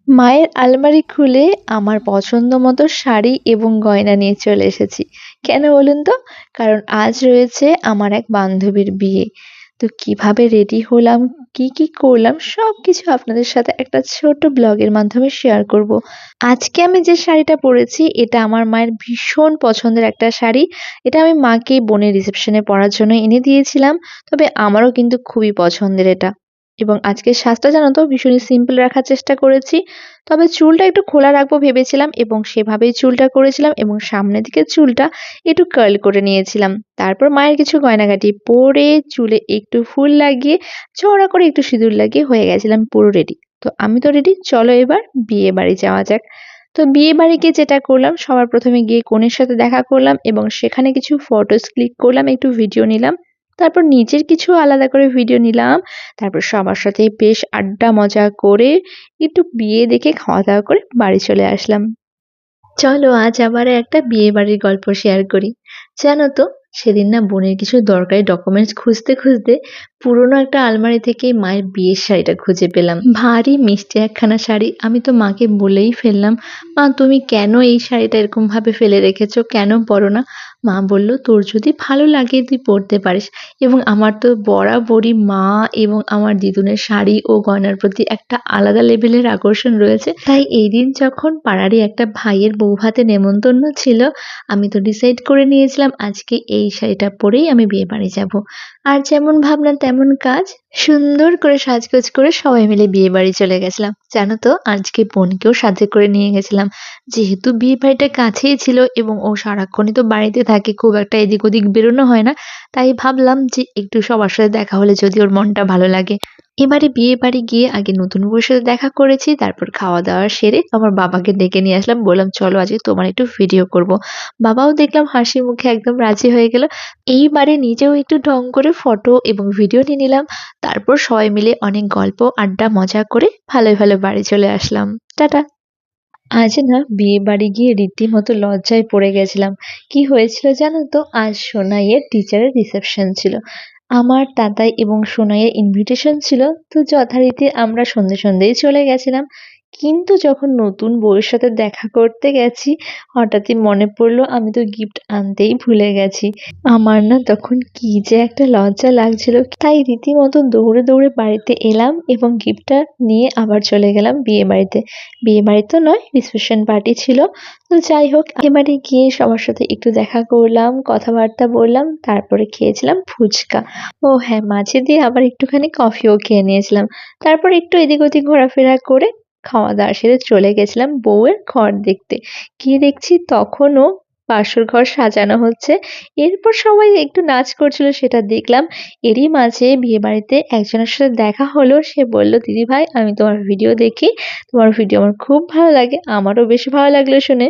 মায়ের আলমারি খুলে আমার পছন্দ মতো শাড়ি এবং গয়না নিয়ে চলে এসেছি। কেন বলুন তো? কারণ আজ রয়েছে আমার এক বান্ধবীর বিয়ে। তো কিভাবে রেডি হলাম, কি করলাম সবকিছু আপনাদের সাথে একটা ছোট ব্লগের মাধ্যমে শেয়ার করব। আজকে আমি যে শাড়িটা পরেছি এটা আমার মায়ের ভীষণ পছন্দের একটা শাড়ি। এটা আমি মাকে বোনের রিসেপশনে পরার জন্য এনে দিয়েছিলাম। তবে আমারও কিন্তু খুবই পছন্দের এটা। এবং আজকের সাজটা জানো তো ভীষণই সিম্পল রাখার চেষ্টা করেছি। তবে চুলটা একটু খোলা রাখবো ভেবেছিলাম এবং সেভাবেই চুলটা করেছিলাম এবং সামনের দিকে চুলটা একটু কার্ল করে নিয়েছিলাম। তারপর মায়ের কিছু গয়নাগাটি পরে চুলে একটু ফুল লাগিয়ে চওড়া করে একটু সিঁদুর লাগিয়ে হয়ে গেছিলাম পুরো রেডি। তো আমি তো রেডি, চলো এবার বিয়ে বাড়ি যাওয়া যাক। তো বিয়ে বাড়ি গিয়ে যেটা করলাম সবার প্রথমে গিয়ে কনের সাথে দেখা করলাম এবং সেখানে কিছু ফটোস ক্লিক করলাম, একটু ভিডিও নিলাম। তারপর নিজের কিছু আলাদা করে ভিডিও নিলাম। তারপর সবার সাথে বেশ আড্ডা মজা করে একটু বিয়ে দেখে খাওয়া-দাওয়া করে বাড়ি চলে আসলাম। চলো আজ আবার একটা বিয়ে বাড়ির গল্প শেয়ার করি। জানো তো, সেদিন না বোনের কিছু দরকারি ডকুমেন্টস খুঁজতে পুরোনো একটা আলমারি থেকে মায়ের বিয়ের শাড়িটা খুঁজে পেলাম। ভারী মিষ্টি একখানা শাড়ি। আমি তো মাকে বলেই ফেললাম, মা তুমি কেন এই শাড়িটা এরকম ভাবে ফেলে রেখেছো, কেন পরো না? মা বলল তোর যদি ভালো লাগে তুই পরতে পারিস। এবং আমার তো বরাবরই মা এবং আমার দিদুনের শাড়ি ও গয়নার প্রতি একটা আলাদা লেভেলের আকর্ষণ রয়েছে। তাই এই দিন যখন পাড়ারই একটা ভাইয়ের বৌভাতে নেমন্তন্ন ছিল, আমি তো ডিসাইড করে নিয়েছিলাম আজকে এই শাড়িটা পরেই আমি বিয়ে বাড়ি যাব। আর যেমন ভাবনা তেমন কাজ। সুন্দর করে সাজগোজ করে সবাই মিলে বিয়ে বাড়ি চলে গেছিলাম। জানো তো, আজকে বোনকেও সাথে করে নিয়ে গেছিলাম। যেহেতু বিয়ে বাড়িটা কাছেই ছিল এবং ও সারাক্ষণই তো বাড়িতে থাকে, খুব একটা এদিক ওদিক বেরোনো হয় না। তাই ভাবলাম যে একটু সবার সাথে দেখা হলে যদি ওর মনটা ভালো লাগে। এবারে বিয়ে বাড়ি গিয়ে আগে নতুন বউয়ের সাথে দেখা করেছি, তারপর খাওয়া দাওয়া সেরে আমার বাবাকে ডেকে নিয়ে আসলাম, বললাম চলো আজকে তোমার একটু ভিডিও করব। বাবাও দেখলাম হাসি মুখে একদম রাজি হয়ে গেল। এইবারে নিজেও একটু ঢং করে ফটো এবং ভিডিও নিয়ে নিলাম। তারপর সবাই মিলে অনেক গল্প আড্ডা মজা করে ভালো বাড়ি চলে আসলাম। টাটা। আজ না বিয়ে বাড়ি গিয়ে রীতিমতো লজ্জায় পড়ে গেছিলাম। কি হয়েছিল জানো তো, আজ সোনাইয়ের টিচারের রিসেপশন ছিল। আমার দাদাই এবং সোনাইয়ের ইনভিটেশন ছিল। তো যথারীতি আমরা সন্ধেই চলে গেছিলাম। কিন্তু যখন নতুন বউয়ের সাথে দেখা করতে গেছি, হঠাৎই মনে পড়লো আমি তো গিফট আনতেই ভুলে গেছি। আমার না তখন কি যে একটা লজ্জা লাগছিল, তাই রীতিমতো দৌড়ে বাড়িতে এলাম এবং গিফটটা নিয়ে আবার চলে গেলাম বিয়ে বাড়িতে। বিয়ে বাড়ি তো নয়, রিসেপশন পার্টি ছিল। তো যাই হোক, এবারে গিয়ে সবার সাথে একটু দেখা করলাম, কথাবার্তা বললাম, তারপরে খেয়েছিলাম ফুচকা। ও হ্যাঁ, মাঝে দিয়ে আবার একটুখানি কফিও খেয়ে নিয়েছিলাম। তারপর একটু এদিক ওদিক ঘোরাফেরা করে খাওয়া দাওয়া সেরে চলে গেছিলাম বউয়ের ঘর দেখতে। গিয়ে দেখছি তখনও বাসর ঘর সাজানো হচ্ছে। এরপর সবাই একটু নাচ করছিল, সেটা দেখলাম। এরই মাঝে বিয়ে বাড়িতে একজনের সাথে দেখা হলো। সে বলল, দিদি ভাই আমি তোমার ভিডিও দেখি, তোমার ভিডিও আমার খুব ভালো লাগে। আমারও বেশ ভালো লাগলো শুনে।